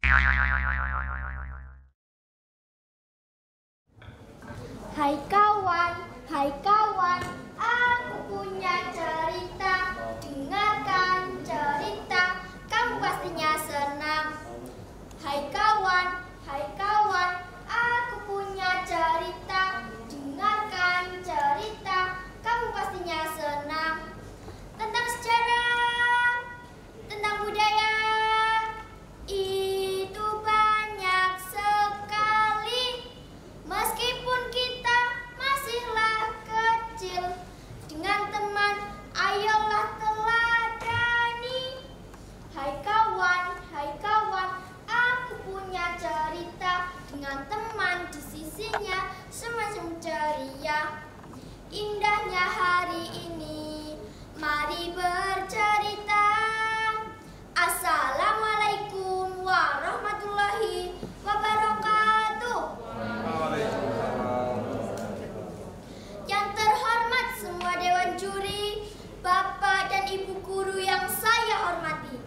Hai kawan, aku punya cerita. Dengarkan cerita, kamu pastinya senang. Hai kawan, aku punya cerita. Dengarkan cerita, kamu pastinya senang. Tentang sejarah, tentang budaya, itu banyak sekali. Meskipun kita masihlah kecil, dengan teman ayolah teladani. Hai kawan, aku punya cerita. Dengan teman di sisinya semacam ceria. Indahnya hari ini, mari bercerita. Assalamualaikum warahmatullahi wabarakatuh. Yang terhormat semua dewan juri, Bapak dan Ibu guru yang saya hormati,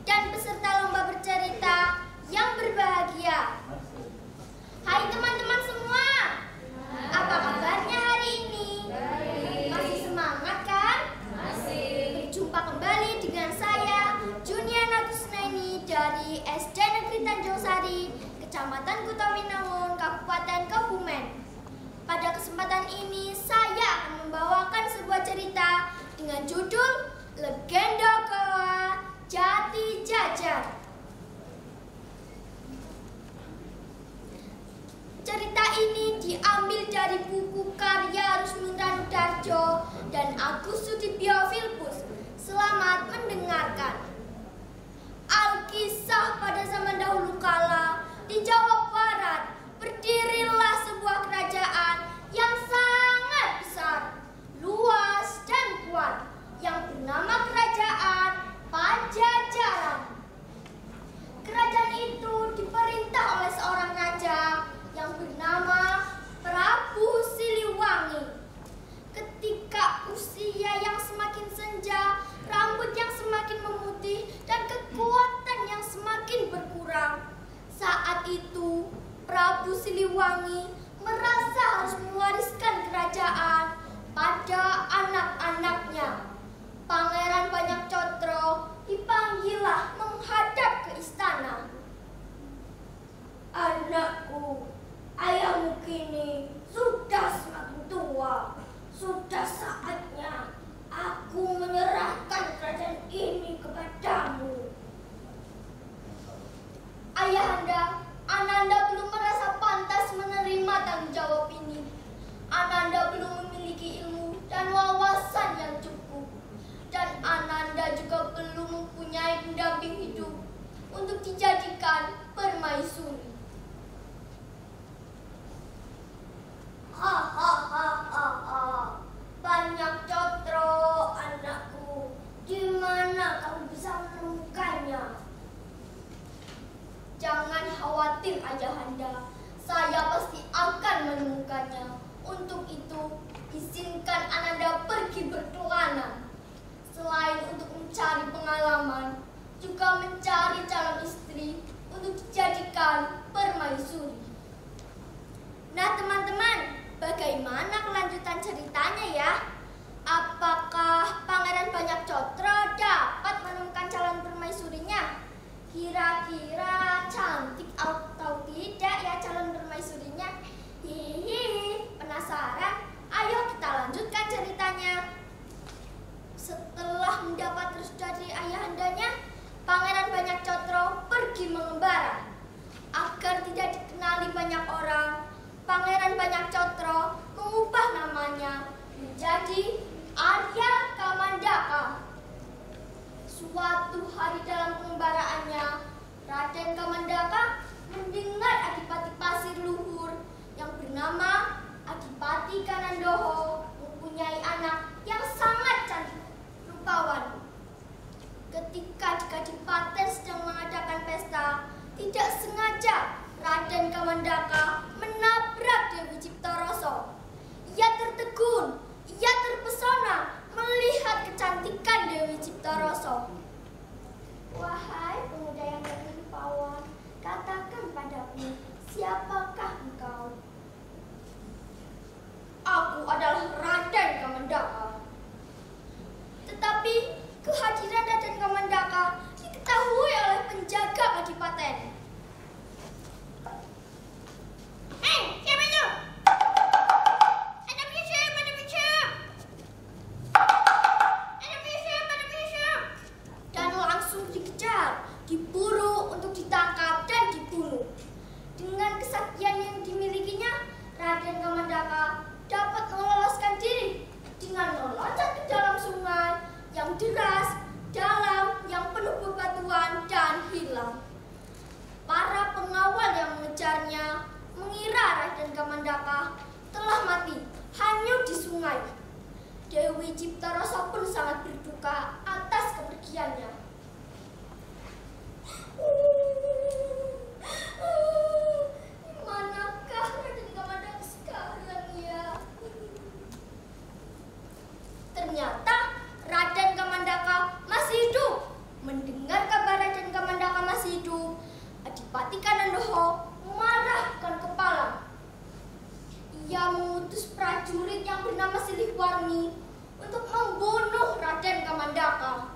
dan peserta lomba bercerita yang berbahagia. Hai teman-teman semua, apa kabarnya hari ini? Masih semangat kan? Masih. Berjumpa kembali dengan saya, Juniana Kusnaini dari SD Negeri Tanjung Sari, Kecamatan Kutawinangun, Kabupaten Kebumen. Pada kesempatan ini saya akan membawakan sebuah cerita dengan judul Legenda Goa Jati Jajar. Cerita ini diambil dari buku karya Rusmin Ranudarjo dan Agus Sudibyo Filpus. Selamat mendengarkan. Alkisah pada zaman dahulu kala, di Jawa Barat berdirilah sebuah kerajaan yang sangat besar, luas dan kuat, yang bernama Kerajaan Pajajaran. Kerajaan itu diperintah oleh seorang raja yang bernama Prabu Siliwangi. Ketika usia yang semakin senja, rambut yang semakin memutih, dan kekuatan yang semakin berkurang, saat itu Prabu Siliwangi merasa harus mewariskan kerajaan pada anak-anaknya. Pangeran Banyaktotro dipanggillah menghadap ke istana. Anakku, ayahmu kini sudah semakin tua. Sudah saatnya aku menyerahkan kerajaan ini kepadamu. Ayahanda, Ananda belum merasa pantas menerima tanggung jawab ini. Ananda belum memiliki ilmu dan wawasan yang cukup. Dan Ananda juga belum mempunyai pendamping hidup untuk dijadikan permaisuri. Banyaktotro, anakku, di mana kamu bisa menemukannya? Jangan khawatir ayahanda, saya pasti akan menemukannya. Untuk itu, izinkan Ananda pergi berkelana. Selain untuk mencari pengalaman, juga mencari calon istri untuk dijadikan permaisuri. Nah teman-teman, bagaimana kelanjutan ceritanya ya? Apakah Pangeran Banyaktotro dapat menemukan calon permaisurinya? Kira-kira cantik atau tidak ya calon permaisurinya? Hihi, penasaran? Ayo kita lanjutkan ceritanya. Setelah mendapat restu dari ayahandanya, Pangeran Banyaktotro pergi mengembara. Agar tidak dikenali banyak orang, Pangeran Banyaktotro mengubah namanya menjadi Arya Kamandaka. Suatu hari dalam pengembaraannya, Raden Kamandaka mendengar Adipati Pasir Luhur yang bernama Adipati Kanandoho mempunyai anak yang sangat cantik rupawan. Ketika di Kadipaten sedang mengadakan pesta, tidak sengaja Raden Kamandaka menabrak Dewi Ciptaroso. Ia tertegun, ia terpesona melihat kecantikan Dewi Ciptaroso. Wahai pemuda yang rupawan, diburu untuk ditangkap dan dibunuh. Dengan kesaktian yang dimilikinya, Raden Kamandaka dapat meloloskan diri dengan meloncat ke dalam sungai yang deras, dalam, yang penuh bebatuan dan hilang. Para pengawal yang mengejarnya mengira Raden Kamandaka telah mati hanyut di sungai. Dewi Ciptarasa pun sangat berduka atas kepergiannya. Manakah Raden Kamandaka sekarang ya? Ternyata Raden Kamandaka masih hidup. Mendengar kabar Raden Kamandaka masih hidup, Adipati Kanandoho memarahkan kepala. Ia mengutus prajurit yang bernama Silihwarni untuk membunuh Raden Kamandaka.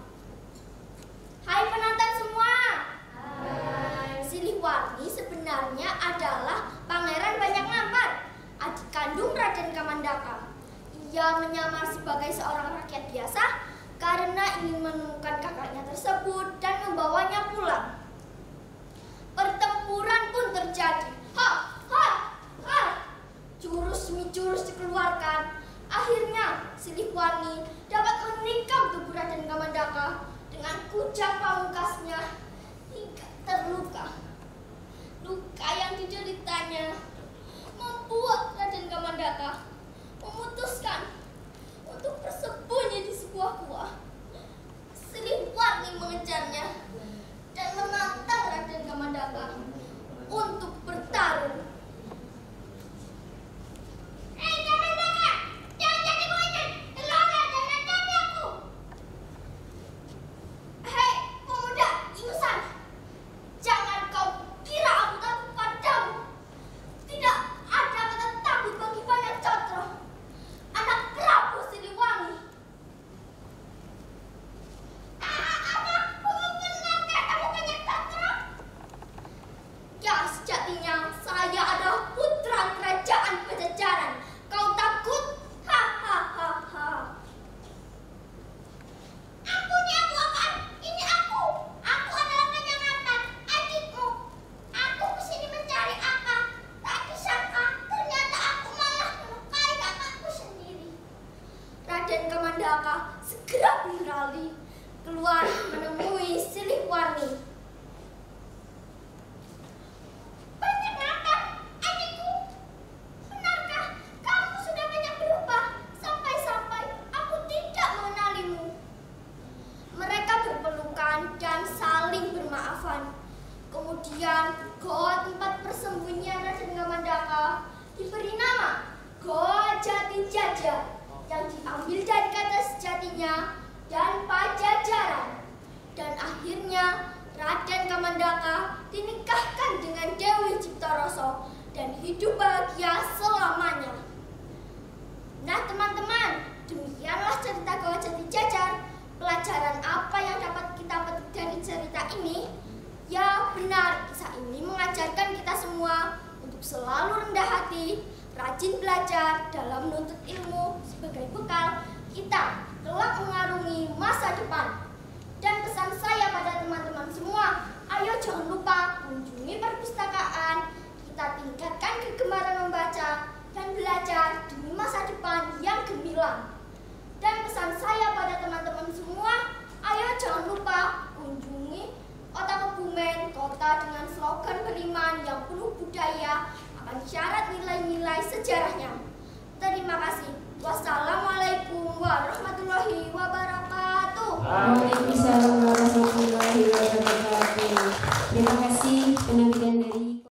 Hai penonton semua. Hai. Silihwarni sebenarnya adalah Pangeran Banyak Ngampar, adik kandung Raden Kamandaka. Ia menyamar sebagai seorang rakyat biasa karena ingin menemukan kakaknya tersebut dan membawanya pulang. Pertempuran pun terjadi. Jurus demi jurus dikeluarkan. Akhirnya Silihwarni dapat menikam tubuh Raden Kamandaka dengan kujang pamungkasnya hingga terluka. Luka yang dideritanya membuat Raden Kamandaka memutuskan untuk bersembunyi di sebuah gua. Silihwarni mengejarnya dan menantang Raden Kamandaka untuk bertarung. Hei Kamandaka, jangan jadi monyet, terlalu dan hadapi aku. Hei pemuda ingusan, jangan kau kira aku takut padamu. Tidak ada kata takut bagi Banyak Cotro, anak Prabu Siliwangi. Apa? Benarkah kamu Banyak Cotro? Ya, sejatinya saya adalah putra kerajaan Pajajaran. Kau takut? Hahaha. Aku apaan? Ini aku. Aku adalah Penyangatan, adikmu. Aku kesini mencari Aka. Tak disangka, ternyata aku malah melukai kakakku sendiri. Raden Kamandaka segera berlari keluar menemui Silihwarni. Penyangatan, adikku. Benarkah kamu sudah banyak berubah sampai-sampai aku tidak mengenalimu? Mereka berpelukan dan saling bermaafan. Kemudian goa tempat persembunyian Raden Kamandaka diberi nama Goa Jati Jaja, yang diambil dari kata sejatinya dan Pajajaran. Dan akhirnya Raden Kamandaka dinikahkan dengan Dewi Ciptarasa dan hidup bahagia selamanya. Nah teman-teman, demikianlah cerita Goa Jati Jajar. Pelajaran apa yang dapat kita petik dari cerita ini? Ya benar, kisah ini mengajarkan kita semua untuk selalu rendah hati, rajin belajar dalam menuntut ilmu sebagai bekal kita kelak mengarungi masa depan. Dan pesan saya pada teman-teman semua, ayo jangan lupa kunjungi perpustakaan, kita tingkatkan kegemaran membaca dan belajar demi masa depan yang gemilang. Dan pesan saya pada teman-teman semua, ayo jangan lupa kunjungi Kota Kebumen, kota dengan slogan beriman yang penuh budaya akan syarat nilai-nilai sejarahnya. Terima kasih. Wassalamualaikum warahmatullahi wabarakatuh.